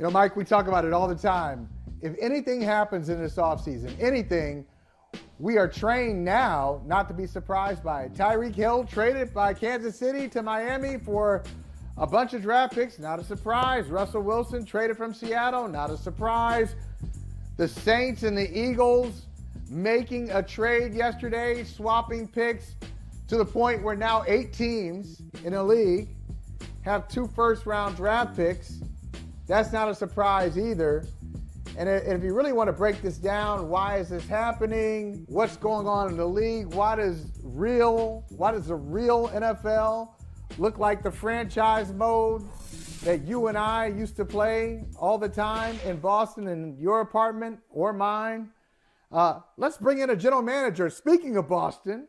You know, Mike, we talk about it all the time. If anything happens in this offseason, anything, we are trained now not to be surprised by it. Tyreek Hill traded by Kansas City to Miami for a bunch of draft picks, not a surprise. Russell Wilson traded from Seattle, not a surprise. The Saints and the Eagles making a trade yesterday, swapping picks to the point where now 8 teams in the league have 2 first-round draft picks. That's not a surprise either. And if you really want to break this down, why is this happening? What's going on in the league? Why does the real NFL look like the franchise mode that you and I used to play all the time in Boston in your apartment or mine? Let's bring in a general manager. Speaking of Boston,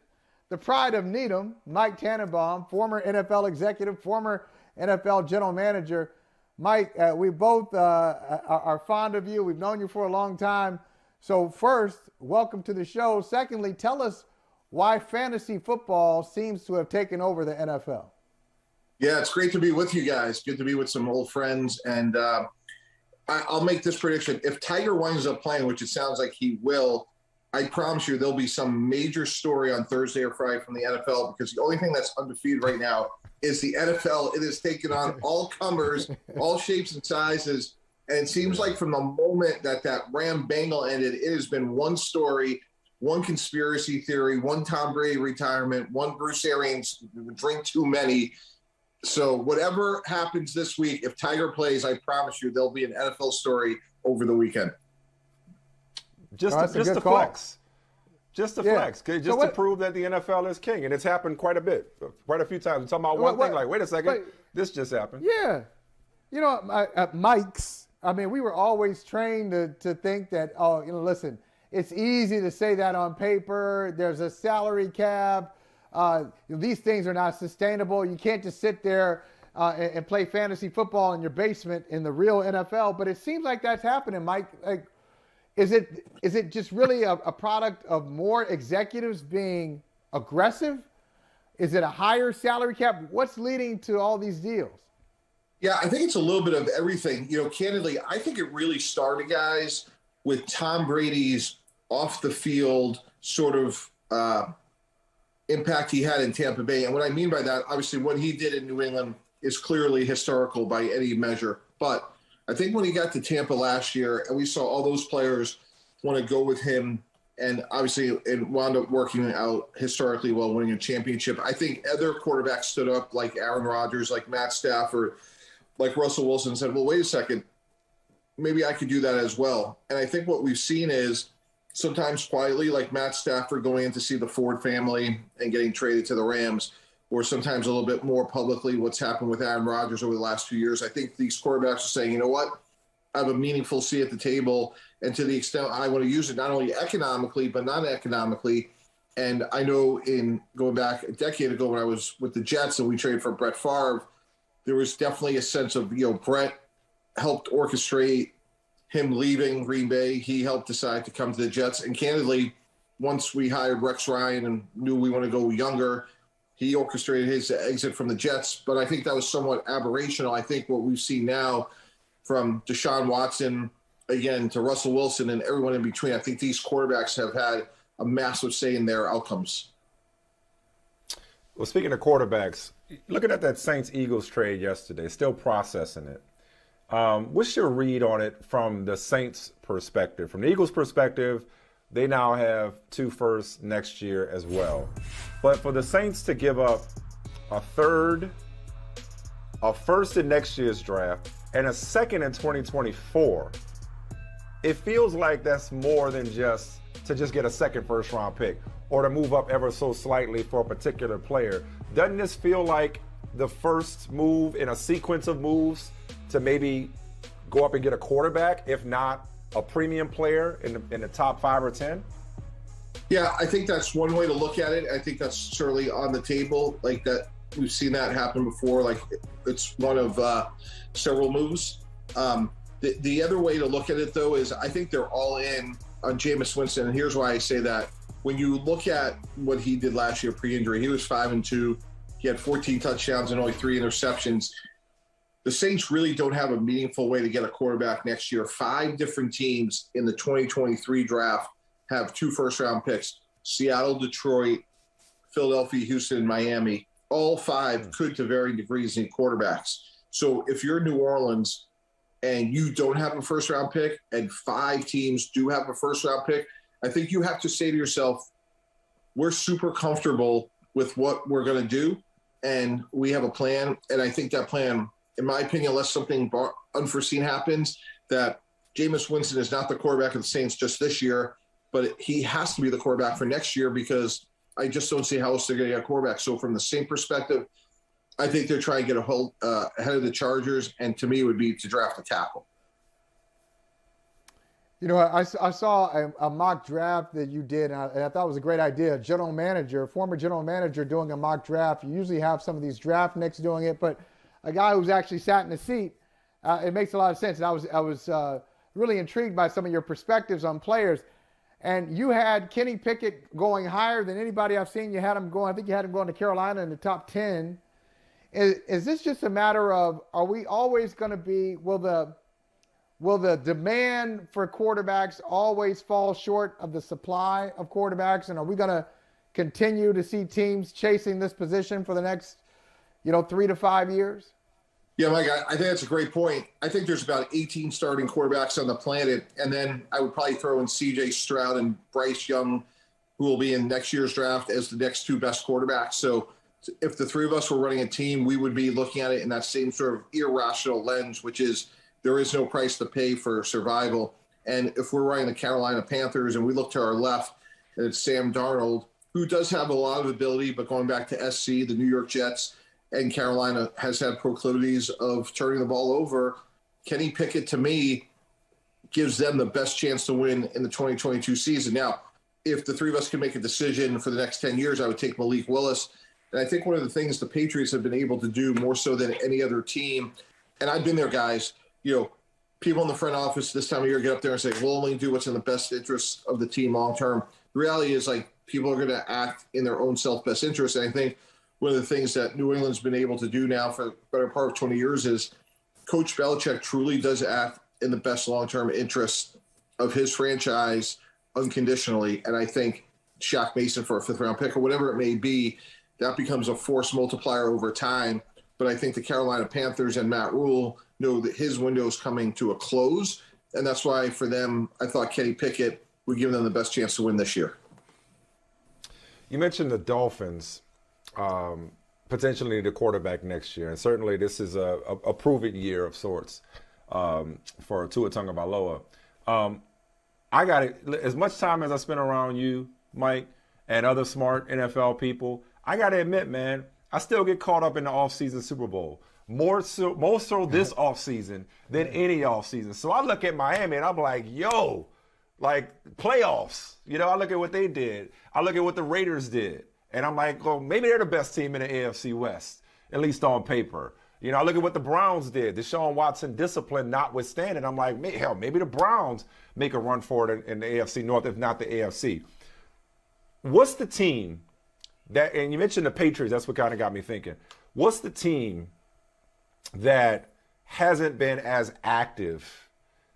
the pride of Needham, Mike Tannenbaum, former NFL executive, former NFL general manager. Mike, we both are fond of you. We've known you for a long time. So first, welcome to the show. Secondly, tell us why fantasy football seems to have taken over the NFL. Yeah, it's great to be with you guys. Good to be with some old friends. And I'll make this prediction. If Tiger winds up playing, which it sounds like he will, I promise you there'll be some major story on Thursday or Friday from the NFL, because the only thing that's undefeated right now is the NFL. It has taken on all comers, all shapes and sizes. And it seems like from the moment that Ram Bengal ended, it has been one story, one conspiracy theory, one Tom Brady retirement, one Bruce Arians drink too many. So whatever happens this week, if Tiger plays, I promise you there'll be an NFL story over the weekend. Just to flex. Just to flex. Just to prove that the NFL is king. And it's happened quite a bit, quite a few times. We're talking about one thing, like, wait a second, this just happened. Yeah. You know, Mike's, I mean, we were always trained to think that, listen, it's easy to say that on paper. There's a salary cap. These things are not sustainable. You can't just sit there and play fantasy football in your basement in the real NFL. But it seems like that's happening, Mike. Like, is it just really a product of more executives being aggressive? Is it a higher salary cap? What's leading to all these deals? Yeah, I think it's a little bit of everything. You know, candidly, I think it really started, guys, with Tom Brady's off the field sort of impact he had in Tampa Bay. And what I mean by that, obviously what he did in New England is clearly historical by any measure. But I think when he got to Tampa last year and we saw all those players want to go with him, and obviously it wound up working out historically while winning a championship, I think other quarterbacks stood up, like Aaron Rodgers, like Matt Stafford, like Russell Wilson, said, well, wait a second, maybe I could do that as well. And I think what we've seen is sometimes quietly, like Matt Stafford going in to see the Ford family and getting traded to the Rams, or sometimes a little bit more publicly what's happened with Aaron Rodgers over the last few years. I think these quarterbacks are saying, you know what, I have a meaningful seat at the table, and to the extent I want to use it not only economically but not economically. And I know in going back a decade ago when I was with the Jets and we traded for Brett Favre, there was definitely a sense of, Brett helped orchestrate him leaving Green Bay. He helped decide to come to the Jets. And candidly, once we hired Rex Ryan and knew we want to go younger, he orchestrated his exit from the Jets. But I think that was somewhat aberrational. I think what we've seen now from Deshaun Watson, again, to Russell Wilson and everyone in between, I think these quarterbacks have had a massive say in their outcomes. Well, speaking of quarterbacks, looking at that Saints-Eagles trade yesterday, still processing it. What's your read on it from the Saints' perspective? From the Eagles' perspective, they now have 2 firsts next year as well. But for the Saints to give up a first in next year's draft, and a second in 2024, it feels like that's more than just to get a second first-round pick or to move up ever so slightly for a particular player. Doesn't this feel like the first move in a sequence of moves to maybe go up and get a quarterback, if not a premium player in the top 5 or 10? Yeah, I think that's one way to look at it. I think that's certainly on the table. Like that, we've seen that happen before. Like it's one of several moves. The other way to look at it, though, is I think they're all in on Jameis Winston. And here's why I say that. When you look at what he did last year pre-injury, he was 5-2. He had 14 touchdowns and only 3 interceptions. the Saints really don't have a meaningful way to get a quarterback next year. 5 different teams in the 2023 draft have 2 first-round picks: Seattle, Detroit, Philadelphia, Houston, and Miami. All 5 could, to varying degrees, need quarterbacks. So if you're New Orleans and you don't have a first-round pick and 5 teams do have a first-round pick, I think you have to say to yourself, we're super comfortable with what we're going to do, and we have a plan. And I think that plan, in my opinion, unless something unforeseen happens, that Jameis Winston is not the quarterback of the Saints just this year, but he has to be the quarterback for next year, because I just don't see how else they're going to get a quarterback. So from the same perspective, I think they're trying to get ahead of the Chargers, and to me it would be to draft a tackle. You know, I saw a mock draft that you did, and I thought it was a great idea. Former general manager doing a mock draft. You usually have some of these draft nicks doing it, but a guy who's actually sat in the seat, it makes a lot of sense. And I was really intrigued by some of your perspectives on players. And you had Kenny Pickett going higher than anybody I've seen. I think you had him going to Carolina in the top 10. Is this just a matter of, are we always going to be, will the demand for quarterbacks always fall short of the supply of quarterbacks? And are we going to continue to see teams chasing this position for the next, 3 to 5 years? Yeah, Mike, I think that's a great point. I think there's about 18 starting quarterbacks on the planet, and then I would probably throw in C.J. Stroud and Bryce Young, who will be in next year's draft, as the next 2 best quarterbacks. So if the 3 of us were running a team, we would be looking at it in that same sort of irrational lens, which is there is no price to pay for survival. And if we're running the Carolina Panthers and we look to our left, and it's Sam Darnold, who does have a lot of ability, but going back to SC, the New York Jets, and Carolina has had proclivities of turning the ball over. Kenny Pickett, to me, gives them the best chance to win in the 2022 season. Now, if the 3 of us can make a decision for the next 10 years, I would take Malik Willis. And I think one of the things the Patriots have been able to do more so than any other team, and I've been there, guys, people in the front office this time of year get up there and say, we'll only do what's in the best interest of the team long term. The reality is, people are going to act in their own self-best interest. And I think one of the things that New England's been able to do now for the better part of 20 years is Coach Belichick truly does act in the best long-term interest of his franchise unconditionally. And I think Shaq Mason for a 5th-round pick or whatever it may be, that becomes a force multiplier over time. But I think the Carolina Panthers and Matt Rule know that his window is coming to a close. And that's why for them, I thought Kenny Pickett would give them the best chance to win this year. You mentioned the Dolphins potentially need a quarterback next year. And certainly this is a proven year of sorts for Tua Tagovailoa. I got it. As much time as I spent around you, Mike, and other smart NFL people, I got to admit, man, I still get caught up in the offseason Super Bowl. More so this offseason than any offseason. So I look at Miami and I'm like, yo, playoffs. I look at what they did. I look at what the Raiders did. And I'm like, well, maybe they're the best team in the AFC West, at least on paper. I look at what the Browns did. Deshaun Watson discipline notwithstanding. I'm like, maybe the Browns make a run for it in the AFC North, if not the AFC. What's the team that, and you mentioned the Patriots, that's what kind of got me thinking. What's the team that hasn't been as active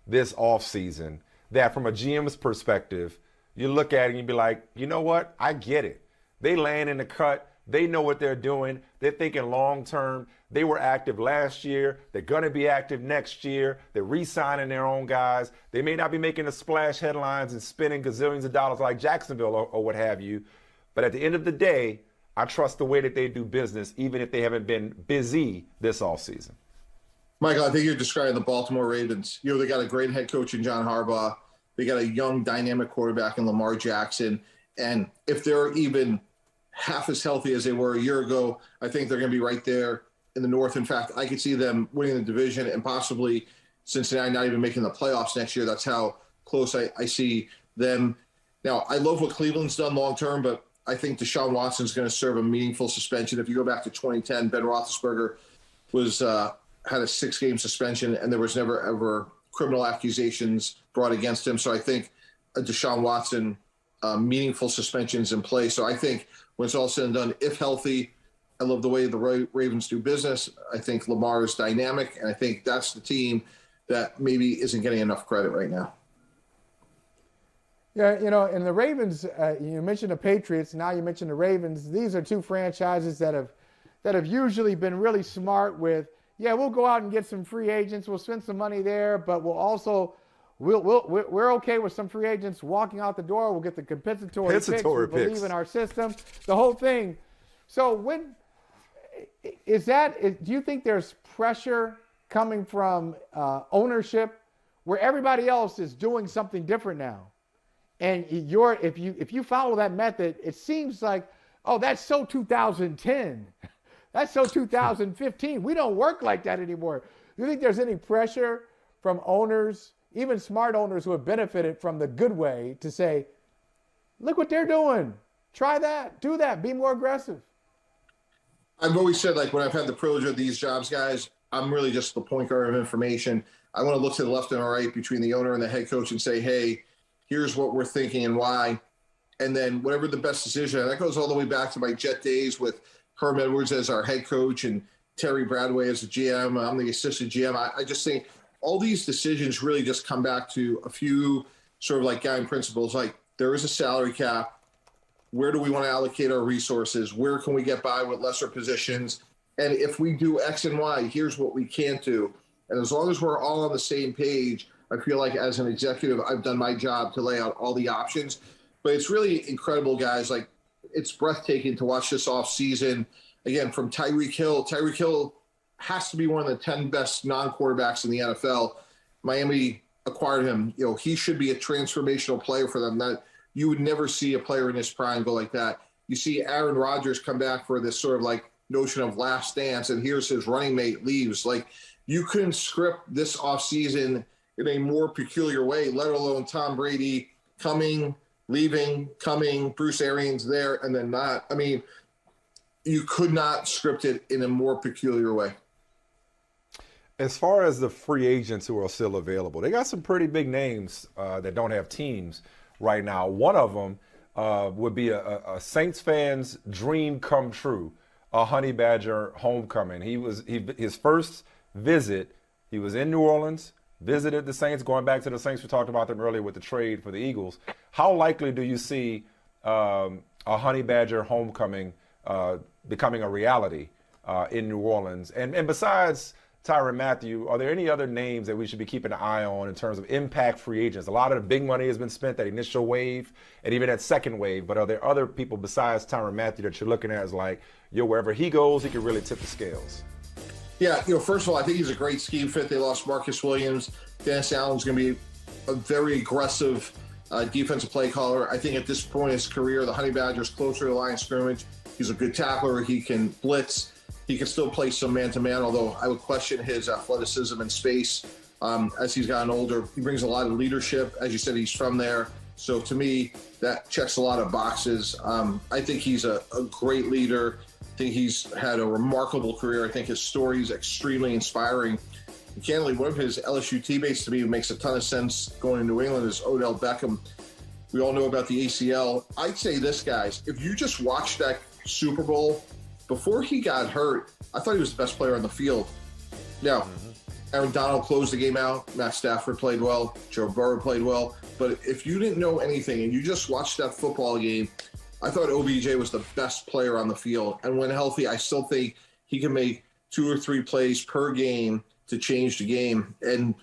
this offseason that from a GM's perspective, you look at it and you be like, you know what? I get it. They land in the cut. They know what they're doing. They're thinking long term. They were active last year. They're going to be active next year. They're re-signing their own guys. They may not be making the splash headlines and spending gazillions of dollars like Jacksonville or what have you. But at the end of the day, I trust the way that they do business, even if they haven't been busy this offseason. Michael, I think you're describing the Baltimore Ravens. They got a great head coach in John Harbaugh. They got a young, dynamic quarterback in Lamar Jackson. And if they're even half as healthy as they were a year ago, I think they're going to be right there in the North. In fact, I could see them winning the division and possibly Cincinnati not even making the playoffs next year. That's how close I see them. Now, I love what Cleveland's done long term, but I think Deshaun Watson's going to serve a meaningful suspension. If you go back to 2010, Ben Roethlisberger had a 6-game suspension, and there was never ever criminal accusations brought against him. So I think a Deshaun Watson meaningful suspensions in play. So I think when it's all said and done, if healthy, I love the way the Ravens do business. I think Lamar is dynamic, and I think that's the team that maybe isn't getting enough credit right now. Yeah, and the Ravens, you mentioned the Patriots, now you mentioned the Ravens. These are two franchises that have usually been really smart with, yeah, we'll go out and get some free agents, we'll spend some money there, but we're okay with some free agents walking out the door. We'll get the compensatory picks. We believe in our system, the whole thing. So do you think there's pressure coming from ownership where everybody else is doing something different now? And if you follow that method, it seems like, oh, that's so 2010. That's so 2015. We don't work like that anymore. Do you think there's any pressure from owners, even smart owners who have benefited from the good way, to say, look what they're doing. Try that. Do that. Be more aggressive. I've always said, like, when I've had the privilege of these jobs, guys, I'm really just the point guard of information. I want to look to the left and the right between the owner and the head coach and say, hey, here's what we're thinking and why. And then whatever the best decision, and that goes all the way back to my Jet days with Herm Edwards as our head coach and Terry Bradway as the GM. I'm the assistant GM. I just think all these decisions really just come back to a few sort of like guiding principles. Like, there is a salary cap. Where do we want to allocate our resources? Where can we get by with lesser positions? And if we do X and Y, here's what we can't do. And as long as we're all on the same page, I feel like as an executive, I've done my job to lay out all the options. But it's really incredible, guys. Like, it's breathtaking to watch this offseason. Again, from Tyreek Hill. Tyreek Hill has to be one of the 10 best non-quarterbacks in the NFL. Miami acquired him. He should be a transformational player for them. That you would never see a player in his prime go like that. You see Aaron Rodgers come back for this sort of like notion of last dance, and here's his running mate leaves. Like, you couldn't script this offseason in a more peculiar way, let alone Tom Brady coming, leaving, coming, Bruce Arians there, and then not. I mean, you could not script it in a more peculiar way. As far as the free agents who are still available, they got some pretty big names that don't have teams right now. One of them would be a Saints fan's dream come true, a Honey Badger homecoming. His first visit, he was in New Orleans, visited the Saints, going back to the Saints. We talked about them earlier with the trade for the Eagles. How likely do you see a Honey Badger homecoming becoming a reality in New Orleans? And besides Tyrann Mathieu, are there any other names that we should be keeping an eye on in terms of impact free agents? A lot of the big money has been spent, that initial wave and even that second wave, but are there other people besides Tyrann Mathieu that you're looking at as like, wherever he goes, he could really tip the scales? Yeah, first of all, I think he's a great scheme fit. They lost Marcus Williams. Dennis Allen's going to be a very aggressive defensive play caller. I think at this point in his career, the Honey Badger's closer to the line of scrimmage. He's a good tackler. He can blitz. He can still play some man-to-man, although I would question his athleticism and space as he's gotten older. He brings a lot of leadership. As you said, he's from there. So to me, that checks a lot of boxes. I think he's a great leader. I think he's had a remarkable career. I think his story is extremely inspiring. And candidly, one of his LSU teammates to me who makes a ton of sense going to New England is Odell Beckham. We all know about the ACL. I'd say this, guys, if you just watch that Super Bowl, before he got hurt, I thought he was the best player on the field. Now, Aaron Donald closed the game out. Matt Stafford played well. Joe Burrow played well. But if you didn't know anything and you just watched that football game, I thought OBJ was the best player on the field. And when healthy, I still think he can make 2 or 3 plays per game to change the game. And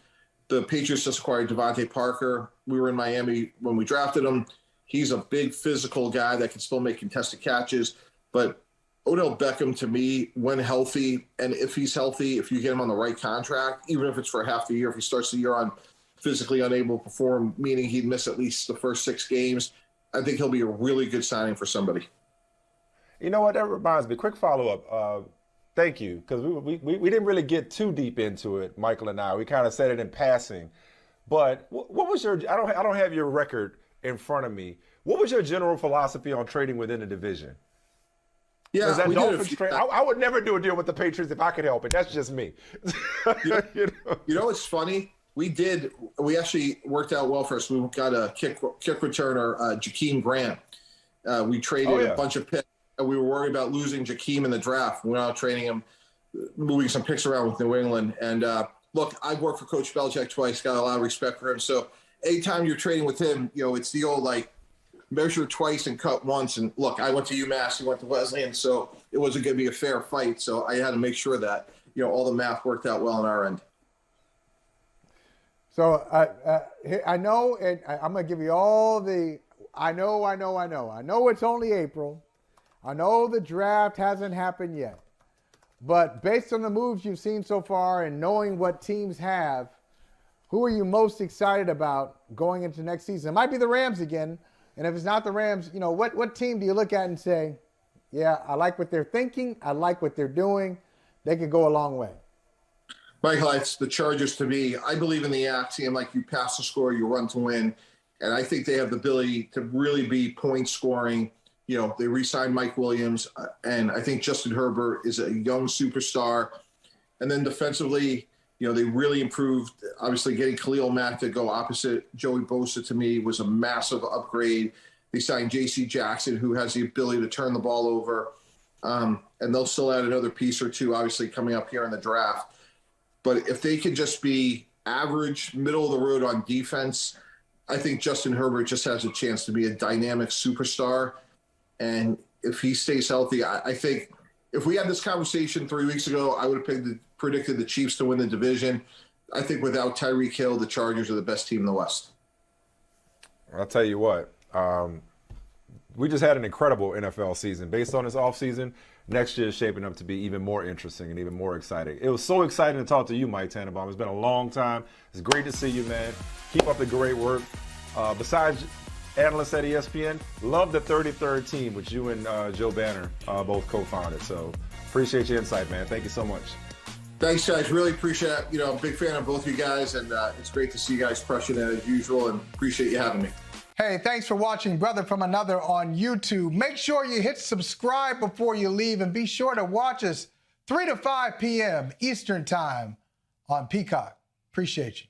the Patriots just acquired Devontae Parker. We were in Miami when we drafted him. He's a big physical guy that can still make contested catches. But Odell Beckham, to me, when healthy, and if he's healthy, if you get him on the right contract, even if it's for half the year, if he starts the year on physically unable to perform, meaning he'd miss at least the first 6 games, I think he'll be a really good signing for somebody. You know what? That reminds me. Quick follow-up. Thank you, because we didn't really get too deep into it, Michael and I. We kind of said it in passing. But what was your – I don't have your record in front of me. What was your general philosophy on trading within the division? Yeah, that Dolphins trade, I would never do a deal with the Patriots if I could help it. That's just me. You know what's funny? We actually worked out well for us. We got a kick returner, Jakeem Grant. We traded a bunch of picks and we were worried about losing Jakeem in the draft. We went out training him, moving some picks around with New England. And look, I've worked for Coach Belichick twice, got a lot of respect for him. So anytime you're trading with him, it's the old, measure twice and cut once. And look, I went to UMass, he went to Wesleyan, so it wasn't going to be a fair fight. So I had to make sure that, all the math worked out well on our end. So I know, and I'm going to give you all the, I know it's only April. I know the draft hasn't happened yet. But based on the moves you've seen so far and knowing what teams have, who are you most excited about going into next season? It might be the Rams again. And if it's not the Rams, what team do you look at and say, yeah, I like what they're thinking. I like what they're doing. They could go a long way. Michael, it's the Chargers to me. I believe in the axiom, you pass to score, you run to win. And I think they have the ability to really be point scoring. They re-signed Mike Williams, and I think Justin Herbert is a young superstar. And then defensively, they really improved. Obviously, getting Khalil Mack to go opposite Joey Bosa to me was a massive upgrade. They signed J.C. Jackson, who has the ability to turn the ball over. And they'll still add another piece or two, obviously, coming up here in the draft. But if they can just be average, middle of the road on defense, I think Justin Herbert just has a chance to be a dynamic superstar. And if he stays healthy, I think if we had this conversation 3 weeks ago, I would have predicted the Chiefs to win the division. I think without Tyreek Hill, the Chargers are the best team in the West. I'll tell you what, we just had an incredible NFL season. Based on this offseason, next year is shaping up to be even more interesting and even more exciting. It was so exciting to talk to you, Mike Tannenbaum. It's been a long time. It's great to see you, man. Keep up the great work. Besides analysts at ESPN, love the 33rd team, which you and Joe Banner both co-founded. So appreciate your insight, man. Thank you so much. Thanks, guys. Really appreciate it. I'm a big fan of both of you guys, and it's great to see you guys crushing it as usual, and appreciate you having me. Hey, thanks for watching Brother from Another on YouTube. Make sure you hit subscribe before you leave, and be sure to watch us 3 to 5 p.m. Eastern Time on Peacock. Appreciate you.